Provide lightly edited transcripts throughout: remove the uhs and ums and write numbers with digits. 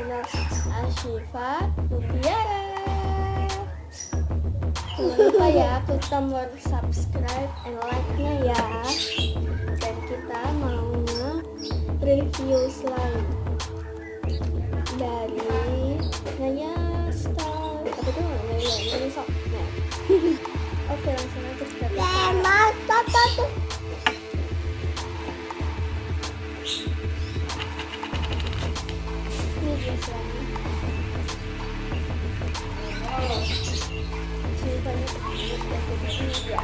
channel Ashifa Mutiara. Jangan lupa ya, klik tombol subscribe and like-nya ya. Dan kita mau nge-review slime dari Naya Star. Apa tuh? Naya Sok. Nah. Oke, langsung aja kita buka. Ini dia slime. Ceritanya begini ya.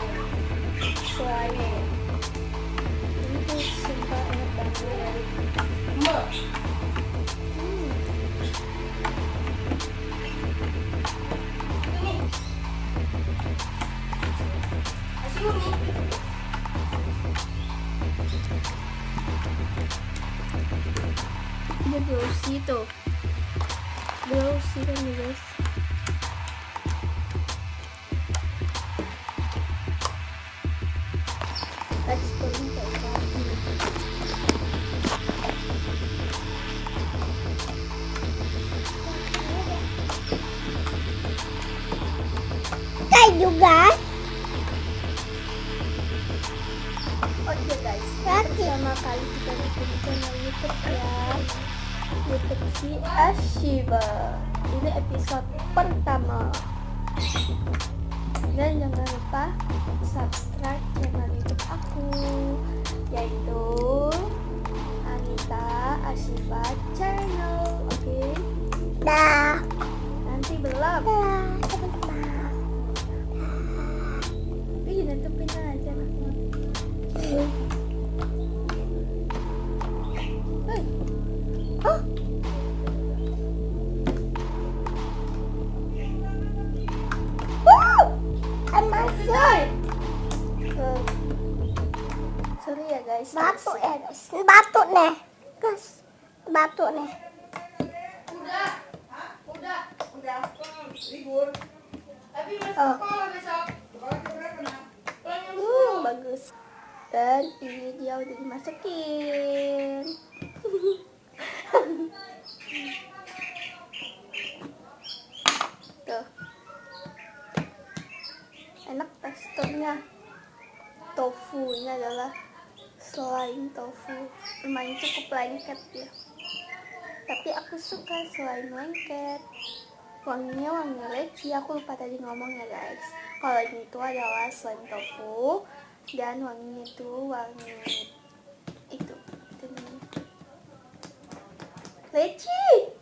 Slime. Ini tuh sumpah enak banget. Dia glossy tuh, glossy kan nih guys. Teksturnya kayak gini. Kayak juga. Oke guys, pertama kali kita bikin channel YouTube ya, YouTube si Ashifa. Ini episode pertama. Dan jangan lupa subscribe channel YouTube aku, yaitu Anita Ashifa Channel. Oke? Dah. Nanti belum. Teman-teman. Ih, nutupin aja. Hei. Oh. Masuk. Sorry ya guys. Batu ya guys. Batu nih. Guys. Batu nih. Udah libur. Tapi masuk sekolah besok. Bagus. Dan ini dia udah dimasukin. Tuh. Enak teksturnya. Tofunya adalah slime tofu. Lumayan cukup lengket ya. Tapi aku suka slime lengket. Wanginya wangi leci. Aku lupa tadi ngomong ya guys. Kalau ini tuh adalah slime tofu. Dan wanginya itu wangi itu. Leci.